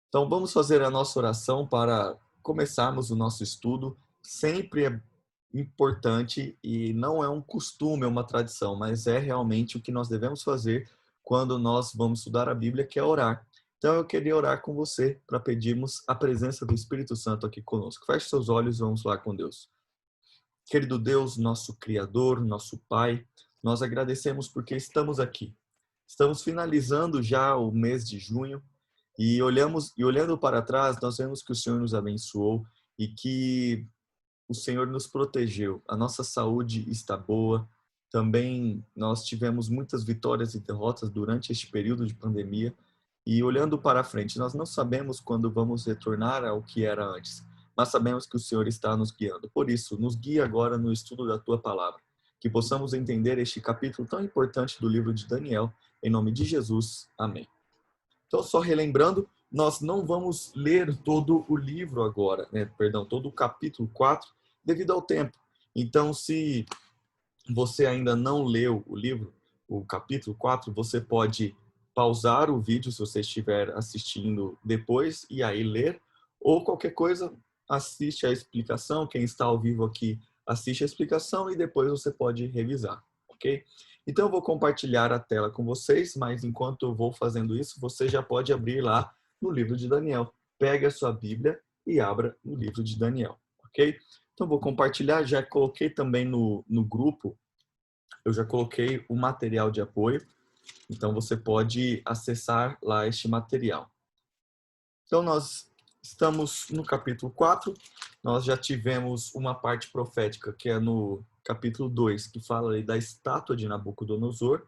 Então, vamos fazer a nossa oração para começarmos o nosso estudo. Sempre é importante e não é um costume, é uma tradição, mas é realmente o que nós devemos fazer quando nós vamos estudar a Bíblia, que é orar. Então, eu queria orar com você para pedirmos a presença do Espírito Santo aqui conosco. Feche seus olhos e vamos lá com Deus. Querido Deus, nosso Criador, nosso Pai, nós agradecemos porque estamos aqui. Estamos finalizando já o mês de junho e olhando para trás, nós vemos que o Senhor nos abençoou e que o Senhor nos protegeu. A nossa saúde está boa. Também nós tivemos muitas vitórias e derrotas durante este período de pandemia. E olhando para frente, nós não sabemos quando vamos retornar ao que era antes, mas sabemos que o Senhor está nos guiando. Por isso, nos guia agora no estudo da tua palavra, que possamos entender este capítulo tão importante do livro de Daniel. Em nome de Jesus. Amém. Então, só relembrando, nós não vamos ler todo o livro agora, né? Perdão, todo o capítulo 4, devido ao tempo. Então, se você ainda não leu o livro, o capítulo 4, você pode pausar o vídeo se você estiver assistindo depois e aí ler, ou qualquer coisa, assiste a explicação. Quem está ao vivo aqui, assiste a explicação e depois você pode revisar, ok? Então eu vou compartilhar a tela com vocês, mas enquanto eu vou fazendo isso, você já pode abrir lá no livro de Daniel. Pegue a sua Bíblia e abra no livro de Daniel, ok? Então vou compartilhar, já coloquei também no grupo, eu já coloquei o material de apoio, então você pode acessar lá este material. Então nós estamos no capítulo 4, nós já tivemos uma parte profética que é no capítulo 2, que fala ali da estátua de Nabucodonosor.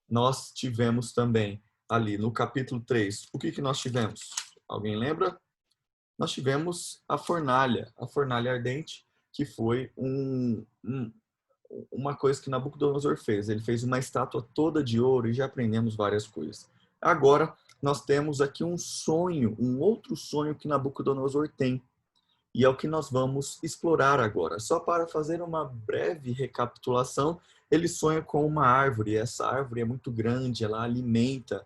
Nós tivemos também ali no capítulo 3, o que nós tivemos? Alguém lembra? Nós tivemos a fornalha ardente, que foi uma coisa que Nabucodonosor fez. Ele fez uma estátua toda de ouro e já aprendemos várias coisas. Agora, nós temos aqui um sonho, um outro sonho que Nabucodonosor tem. E é o que nós vamos explorar agora. Só para fazer uma breve recapitulação, ele sonha com uma árvore. Essa árvore é muito grande, ela alimenta,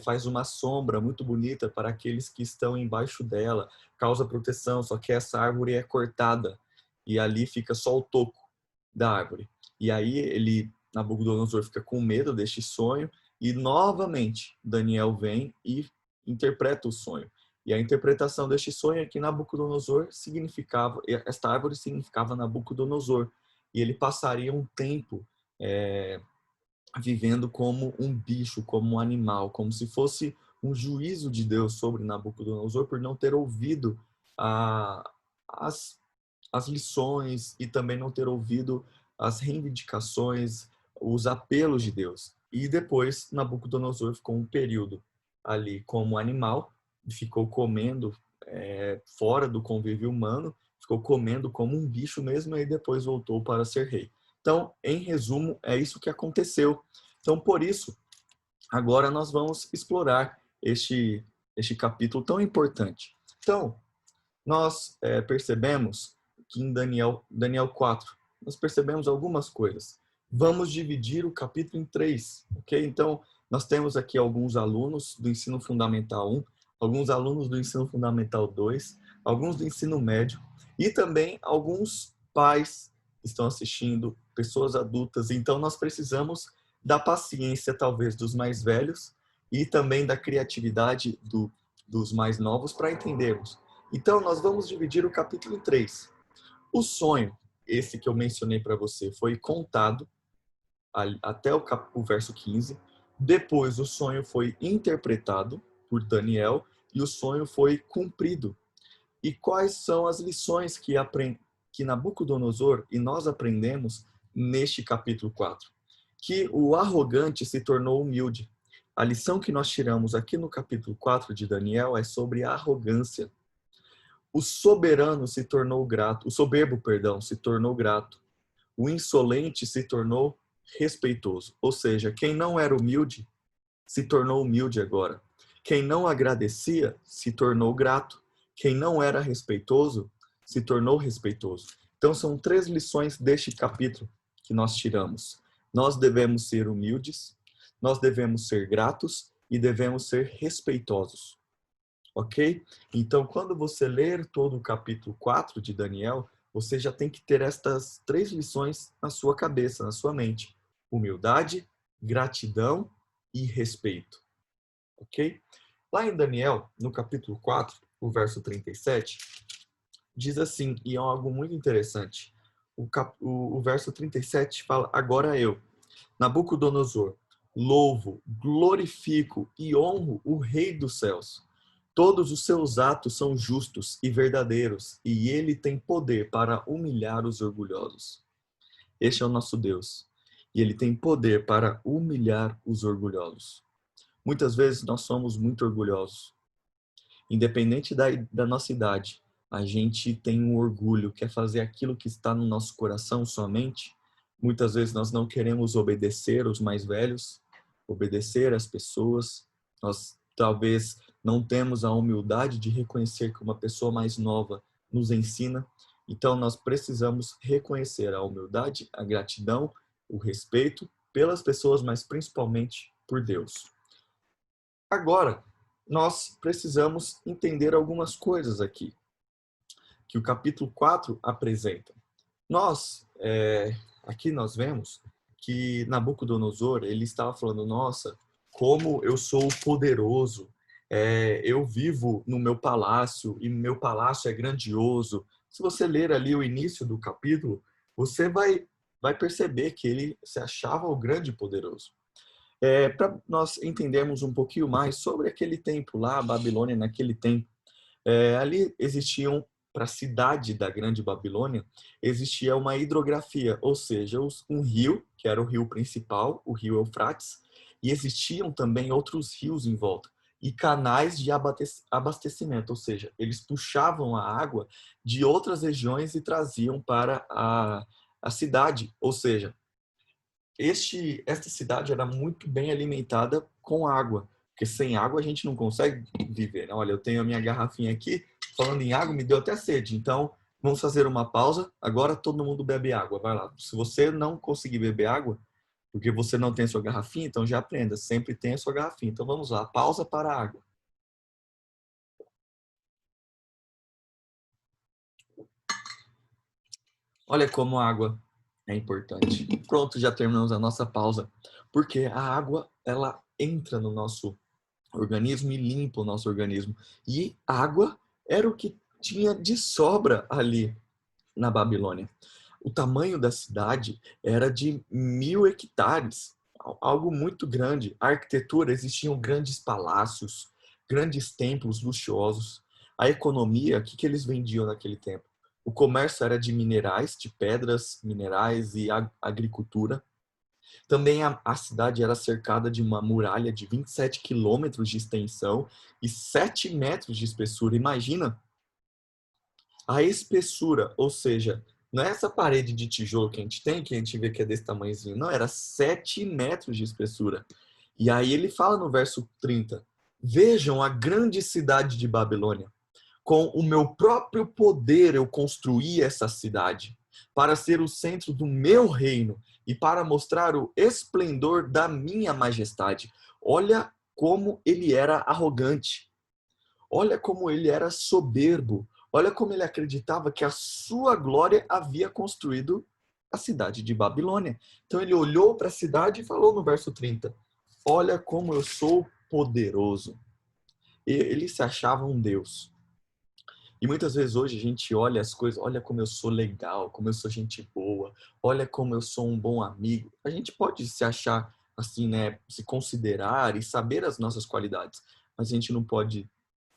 faz uma sombra muito bonita para aqueles que estão embaixo dela, causa proteção, só que essa árvore é cortada e ali fica só o toco da árvore. E aí Nabucodonosor fica com medo deste sonho e novamente Daniel vem e interpreta o sonho. E a interpretação deste sonho é que Nabucodonosor significava, esta árvore significava Nabucodonosor, e ele passaria um tempo é, vivendo como um bicho, como um animal, como se fosse um juízo de Deus sobre Nabucodonosor por não ter ouvido a, as, as lições e também não ter ouvido as reivindicações, os apelos de Deus. E depois Nabucodonosor ficou um período ali como animal, ficou comendo fora do convívio humano, ficou comendo como um bicho mesmo e depois voltou para ser rei. Então, em resumo, é isso que aconteceu. Então, por isso, agora nós vamos explorar este capítulo tão importante. Então, nós percebemos que em Daniel 4, nós percebemos algumas coisas. Vamos dividir o capítulo em 3, ok? Então, nós temos aqui alguns alunos do ensino fundamental 1, alguns alunos do ensino fundamental 2, alguns do ensino médio e também alguns pais que estão assistindo, pessoas adultas. Então, nós precisamos da paciência, talvez, dos mais velhos e também da criatividade dos mais novos para entendermos. Então, nós vamos dividir o capítulo em 3. O sonho, esse que eu mencionei para você, foi contado até o verso 15. Depois, o sonho foi interpretado por Daniel e o sonho foi cumprido. E quais são as lições que Nabucodonosor e nós aprendemos neste capítulo 4? Que o arrogante se tornou humilde. A lição que nós tiramos aqui no capítulo 4 de Daniel é sobre a arrogância. O soberano se tornou grato, o soberbo, perdão, se tornou grato. O insolente se tornou respeitoso. Ou seja, quem não era humilde se tornou humilde agora. Quem não agradecia se tornou grato. Quem não era respeitoso se tornou respeitoso. Então são 3 lições deste capítulo que nós tiramos. Nós devemos ser humildes, nós devemos ser gratos e devemos ser respeitosos. Ok? Então, quando você ler todo o capítulo 4 de Daniel, você já tem que ter estas 3 lições na sua cabeça, na sua mente: humildade, gratidão e respeito. Ok? Lá em Daniel, no capítulo 4, o verso 37, diz assim, e é algo muito interessante. O verso 37 fala: Agora eu, Nabucodonosor, louvo, glorifico e honro o Rei dos céus. Todos os seus atos são justos e verdadeiros, e ele tem poder para humilhar os orgulhosos. Este é o nosso Deus, e ele tem poder para humilhar os orgulhosos. Muitas vezes nós somos muito orgulhosos. Independente da nossa idade, a gente tem um orgulho, quer fazer aquilo que está no nosso coração somente. Muitas vezes nós não queremos obedecer os mais velhos, obedecer as pessoas. Nós talvez não temos a humildade de reconhecer que uma pessoa mais nova nos ensina. Então nós precisamos reconhecer a humildade, a gratidão, o respeito pelas pessoas, mas principalmente por Deus. Agora, nós precisamos entender algumas coisas aqui, que o capítulo 4 apresenta. Aqui nós vemos que Nabucodonosor, ele estava falando, nossa, como eu sou poderoso, eu vivo no meu palácio e meu palácio é grandioso. Se você ler ali o início do capítulo, você vai perceber que ele se achava o grande poderoso. Para nós entendermos um pouquinho mais sobre aquele tempo lá, a Babilônia naquele tempo, ali existiam, para a cidade da Grande Babilônia, existia uma hidrografia, ou seja, um rio, que era o rio principal, o rio Eufrates, e existiam também outros rios em volta, e canais de abastecimento, ou seja, eles puxavam a água de outras regiões e traziam para a cidade, ou seja, esta cidade era muito bem alimentada com água, porque sem água a gente não consegue viver, né? Olha, eu tenho a minha garrafinha aqui, falando em água, me deu até sede. Então, vamos fazer uma pausa. Agora todo mundo bebe água, vai lá. Se você não conseguir beber água, porque você não tem a sua garrafinha, então já aprenda, sempre tem a sua garrafinha. Então vamos lá, pausa para a água. Olha como a água é importante. Pronto, já terminamos a nossa pausa. Porque a água, ela entra no nosso organismo e limpa o nosso organismo. E água era o que tinha de sobra ali na Babilônia. O tamanho da cidade era de 1.000 hectares, algo muito grande. A arquitetura, existiam grandes palácios, grandes templos luxuosos. A economia, o que eles vendiam naquele tempo? O comércio era de minerais, de pedras, minerais e agricultura. Também a cidade era cercada de uma muralha de 27 quilômetros de extensão e 7 metros de espessura. Imagina a espessura, ou seja, não é essa parede de tijolo que a gente tem, que a gente vê que é desse tamanhozinho, não, era 7 metros de espessura. E aí ele fala no verso 30, vejam a grande cidade de Babilônia. Com o meu próprio poder eu construí essa cidade para ser o centro do meu reino e para mostrar o esplendor da minha majestade. Olha como ele era arrogante. Olha como ele era soberbo. Olha como ele acreditava que a sua glória havia construído a cidade de Babilônia. Então ele olhou para a cidade e falou no verso 30, olha como eu sou poderoso. Ele se achava um Deus. E muitas vezes hoje a gente olha as coisas, olha como eu sou legal, como eu sou gente boa, olha como eu sou um bom amigo. A gente pode se achar assim, né, se considerar e saber as nossas qualidades, mas a gente não pode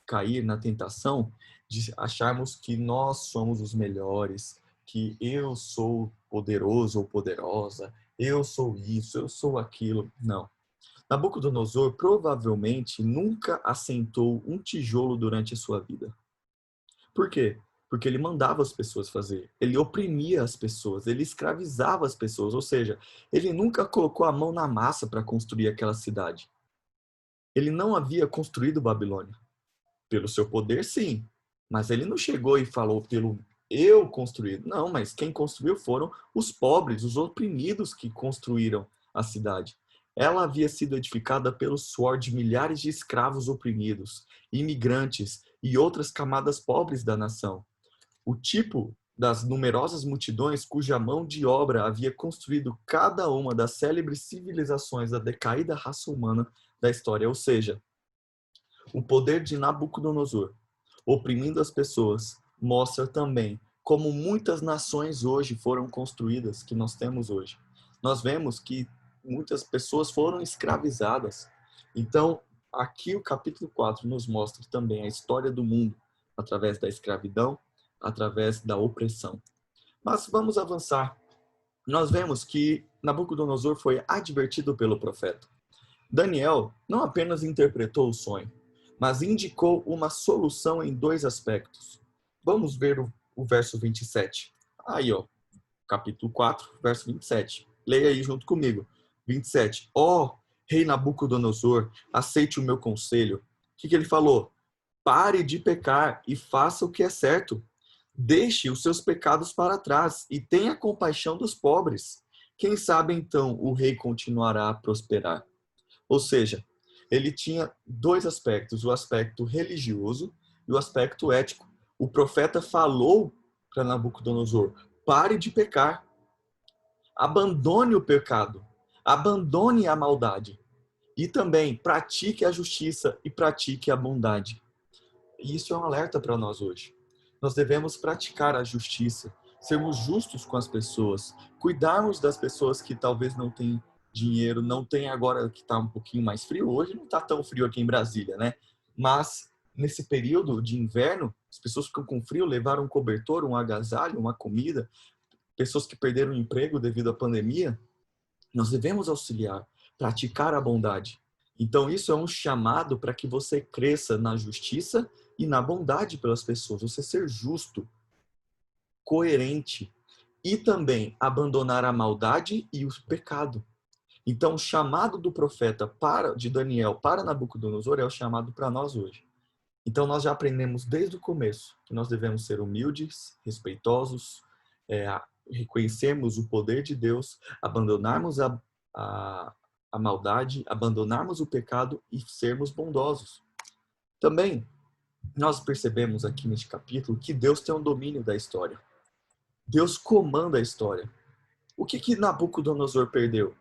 cair na tentação de acharmos que nós somos os melhores, que eu sou poderoso ou poderosa, eu sou isso, eu sou aquilo. Não. Nabucodonosor provavelmente nunca assentou um tijolo durante a sua vida. Por quê? Porque ele mandava as pessoas fazer, ele oprimia as pessoas, ele escravizava as pessoas, ou seja, ele nunca colocou a mão na massa para construir aquela cidade. Ele não havia construído Babilônia. Pelo seu poder, sim, mas ele não chegou e falou pelo eu construído. Não, mas quem construiu foram os pobres, os oprimidos que construíram a cidade. Ela havia sido edificada pelo suor de milhares de escravos oprimidos, imigrantes e outras camadas pobres da nação. O tipo das numerosas multidões cuja mão de obra havia construído cada uma das célebres civilizações da decaída raça humana da história, ou seja, o poder de Nabucodonosor, oprimindo as pessoas, mostra também como muitas nações hoje foram construídas, que nós temos hoje. Nós vemos que muitas pessoas foram escravizadas. Então, aqui o capítulo 4 nos mostra também a história do mundo através da escravidão, através da opressão. Mas vamos avançar. Nós vemos que Nabucodonosor foi advertido pelo profeta. Daniel não apenas interpretou o sonho, mas indicou uma solução em dois aspectos. Vamos ver o verso 27. Aí, ó, capítulo 4, verso 27. Leia aí junto comigo. 27. Ó, rei Nabucodonosor, aceite o meu conselho. O que ele falou? Pare de pecar e faça o que é certo. Deixe os seus pecados para trás e tenha compaixão dos pobres. Quem sabe então o rei continuará a prosperar. Ou seja, ele tinha dois aspectos, o aspecto religioso e o aspecto ético. O profeta falou para Nabucodonosor: pare de pecar, abandone o pecado, abandone a maldade e também pratique a justiça e pratique a bondade. E isso é um alerta para nós hoje. Nós devemos praticar a justiça, sermos justos com as pessoas, cuidarmos das pessoas que talvez não têm dinheiro, não tem agora que está um pouquinho mais frio. Hoje não está tão frio aqui em Brasília, né? Mas nesse período de inverno, as pessoas ficam com frio, levaram um cobertor, um agasalho, uma comida. Pessoas que perderam o emprego devido à pandemia, nós devemos auxiliar, praticar a bondade. Então, isso é um chamado para que você cresça na justiça e na bondade pelas pessoas. Você ser justo, coerente e também abandonar a maldade e o pecado. Então, o chamado do profeta de Daniel para Nabucodonosor é o chamado para nós hoje. Então, nós já aprendemos desde o começo que nós devemos ser humildes, respeitosos, reconhecermos o poder de Deus, abandonarmos a, a maldade, abandonarmos o pecado e sermos bondosos. Também, nós percebemos aqui neste capítulo que Deus tem um domínio da história. Deus comanda a história. O que Nabucodonosor perdeu?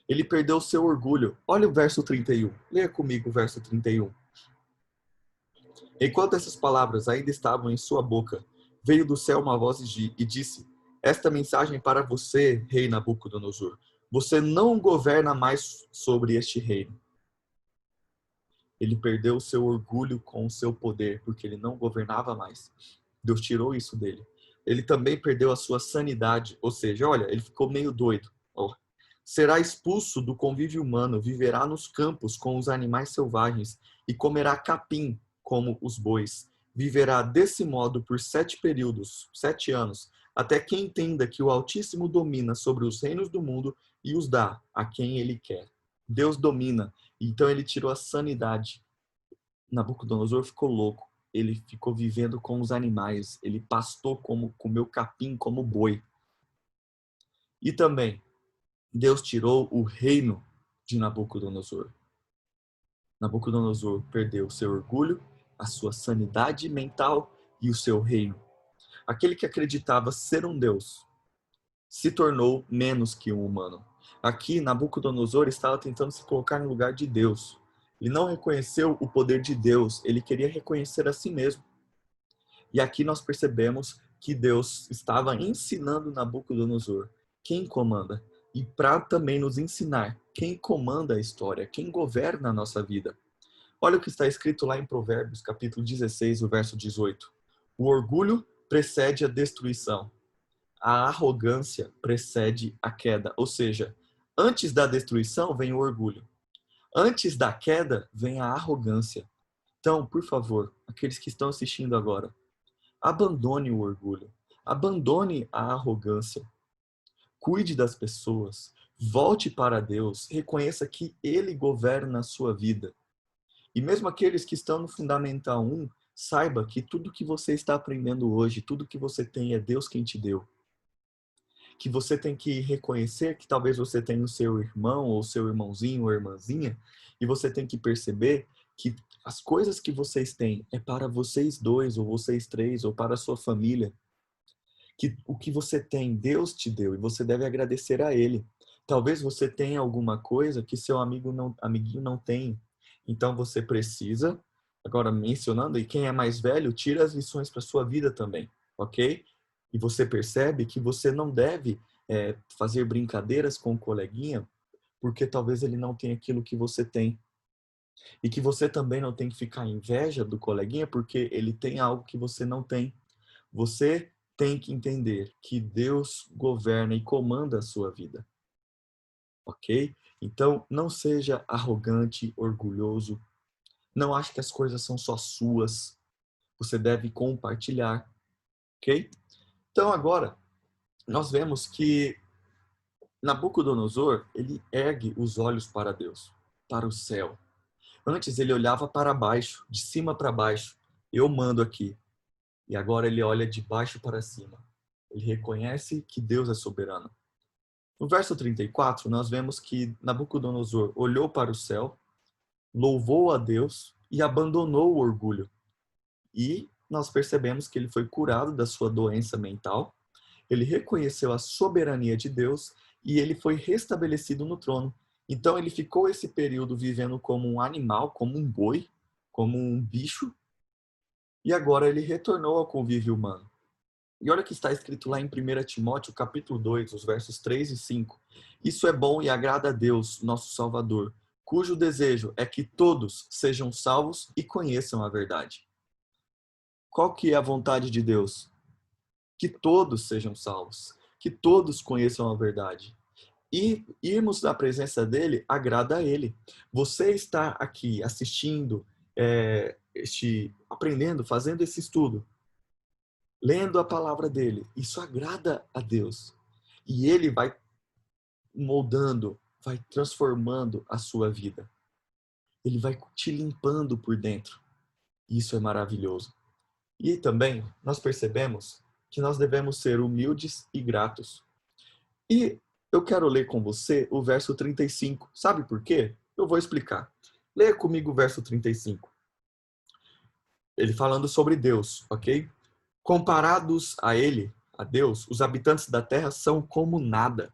Ele perdeu o seu orgulho. Olha o verso 31. Leia comigo o verso 31. Enquanto essas palavras ainda estavam em sua boca, veio do céu uma voz e disse: esta mensagem para você, rei Nabucodonosor. Você não governa mais sobre este reino. Ele perdeu o seu orgulho com o seu poder, porque ele não governava mais. Deus tirou isso dele. Ele também perdeu a sua sanidade, ou seja, olha, ele ficou meio doido. Oh. Será expulso do convívio humano, viverá nos campos com os animais selvagens e comerá capim como os bois. Viverá desse modo por 7 períodos, 7 anos, até que entenda que o Altíssimo domina sobre os reinos do mundo e os dá a quem ele quer. Deus domina, então ele tirou a sanidade. Nabucodonosor ficou louco. Ele ficou vivendo com os animais. Ele pastou comeu capim como boi. E também, Deus tirou o reino de Nabucodonosor. Nabucodonosor perdeu o seu orgulho, a sua sanidade mental e o seu reino. Aquele que acreditava ser um Deus se tornou menos que um humano. Aqui, Nabucodonosor estava tentando se colocar no lugar de Deus. Ele não reconheceu o poder de Deus, ele queria reconhecer a si mesmo. E aqui nós percebemos que Deus estava ensinando Nabucodonosor quem comanda. E para também nos ensinar quem comanda a história, quem governa a nossa vida. Olha o que está escrito lá em Provérbios, capítulo 16, o verso 18. O orgulho precede a destruição. A arrogância precede a queda. Ou seja, antes da destruição vem o orgulho. Antes da queda vem a arrogância. Então, por favor, aqueles que estão assistindo agora, abandone o orgulho. Abandone a arrogância. Cuide das pessoas. Volte para Deus. Reconheça que Ele governa a sua vida. E mesmo aqueles que estão no Fundamental 1, saiba que tudo que você está aprendendo hoje, tudo que você tem é Deus quem te deu. que você tem que reconhecer que talvez você tenha o seu irmão ou seu irmãozinho ou irmãzinha, e você tem que perceber que as coisas que vocês têm é para vocês dois, ou vocês três, ou para a sua família. Que o que você tem, Deus te deu, e você deve agradecer a Ele. Talvez você tenha alguma coisa que seu amiguinho não tem. Então você precisa, agora mencionando, e quem é mais velho, tira as lições para sua vida também, ok? E você percebe que você não deve fazer brincadeiras com o coleguinha, porque talvez ele não tenha aquilo que você tem. E que você também não tem que ficar inveja do coleguinha porque ele tem algo que você não tem. Você tem que entender que Deus governa e comanda a sua vida, ok? Então, não seja arrogante, orgulhoso. Não ache que as coisas são só suas. Você deve compartilhar, ok? Então, agora, nós vemos que Nabucodonosor, ele ergue os olhos para Deus, para o céu. Antes ele olhava para baixo, de cima para baixo. Eu mando aqui. E agora ele olha de baixo para cima. Ele reconhece que Deus é soberano. No verso 34, nós vemos que Nabucodonosor olhou para o céu, louvou a Deus e abandonou o orgulho. E nós percebemos que ele foi curado da sua doença mental, ele reconheceu a soberania de Deus e ele foi restabelecido no trono. Então ele ficou esse período vivendo como um animal, como um boi, como um bicho, e agora ele retornou ao convívio humano. E olha o que está escrito lá em 1 Timóteo, capítulo 2, os versos 3 e 5. Isso é bom e agrada a Deus, nosso Salvador, cujo desejo é que todos sejam salvos e conheçam a verdade. Qual que é a vontade de Deus? Que todos sejam salvos, que todos conheçam a verdade. E irmos na presença dele agrada a ele. Você está aqui assistindo, aprendendo, fazendo esse estudo, lendo a palavra dele. Isso agrada a Deus. E ele vai moldando, vai transformando a sua vida. Ele vai te limpando por dentro. Isso é maravilhoso. E também nós percebemos que nós devemos ser humildes e gratos. E eu quero ler com você o verso 35. Sabe por quê? Eu vou explicar. Leia comigo o verso 35. Ele falando sobre Deus, ok? Comparados a ele, a Deus, os habitantes da terra são como nada.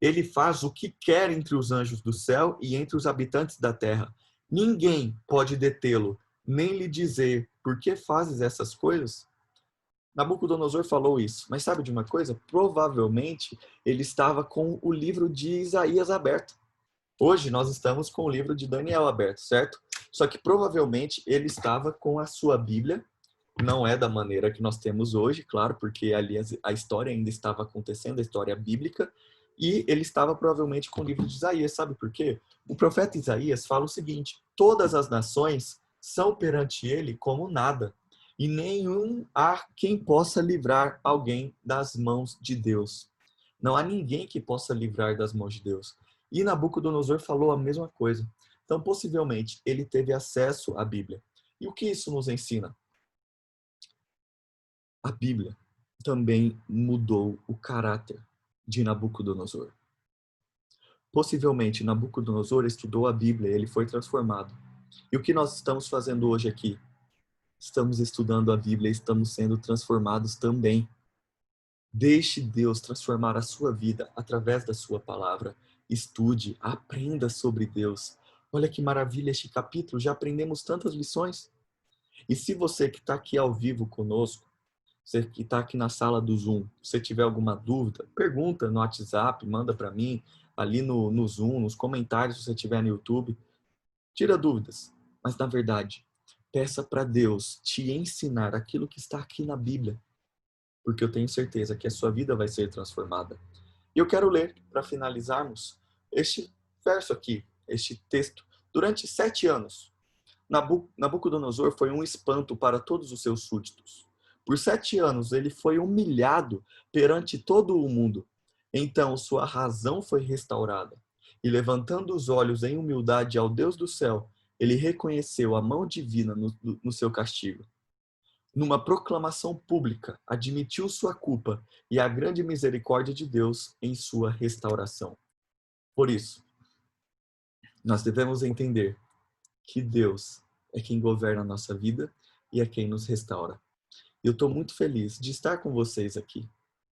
Ele faz o que quer entre os anjos do céu e entre os habitantes da terra. Ninguém pode detê-lo, nem lhe dizer por que fazes essas coisas. Nabucodonosor falou isso, mas sabe de uma coisa? Provavelmente ele estava com o livro de Isaías aberto. Hoje nós estamos com o livro de Daniel aberto, certo? Só que provavelmente ele estava com a sua Bíblia. Não é da maneira que nós temos hoje, claro, porque ali a história ainda estava acontecendo, a história bíblica, e ele estava provavelmente com o livro de Isaías. Sabe por quê? O profeta Isaías fala o seguinte: todas as nações são perante ele como nada, e nenhum há quem possa livrar alguém das mãos de Deus. Não há ninguém que possa livrar das mãos de Deus. E Nabucodonosor falou a mesma coisa. Então, possivelmente, ele teve acesso à Bíblia. E o que isso nos ensina? A Bíblia também mudou o caráter de Nabucodonosor. Possivelmente, Nabucodonosor estudou a Bíblia e ele foi transformado. E o que nós estamos fazendo hoje aqui? Estamos estudando a Bíblia e estamos sendo transformados também. Deixe Deus transformar a sua vida através da sua palavra. Estude, aprenda sobre Deus. Olha que maravilha este capítulo, já aprendemos tantas lições. E se você que está aqui ao vivo conosco, você que está aqui na sala do Zoom, se tiver alguma dúvida, pergunta no WhatsApp, manda para mim, ali no Zoom, nos comentários, se você estiver no YouTube. Tira dúvidas, mas na verdade, peça para Deus te ensinar aquilo que está aqui na Bíblia, porque eu tenho certeza que a sua vida vai ser transformada. E eu quero ler, para finalizarmos, este verso aqui, este texto. Durante 7 anos, Nabucodonosor foi um espanto para todos os seus súditos. Por 7 anos ele foi humilhado perante todo o mundo. Então sua razão foi restaurada. E levantando os olhos em humildade ao Deus do céu, ele reconheceu a mão divina no seu castigo. numa proclamação pública, admitiu sua culpa e a grande misericórdia de Deus em sua restauração. Por isso, nós devemos entender que Deus é quem governa a nossa vida e é quem nos restaura. Eu estou muito feliz de estar com vocês aqui,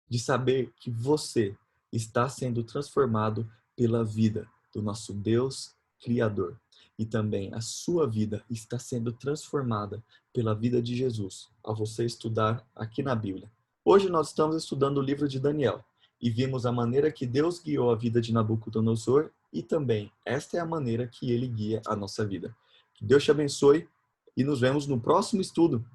de saber que você está sendo transformado pela vida do nosso Deus Criador. E também a sua vida está sendo transformada pela vida de Jesus, ao você estudar aqui na Bíblia. Hoje nós estamos estudando o livro de Daniel e vimos a maneira que Deus guiou a vida de Nabucodonosor e também esta é a maneira que ele guia a nossa vida. Que Deus te abençoe e nos vemos no próximo estudo.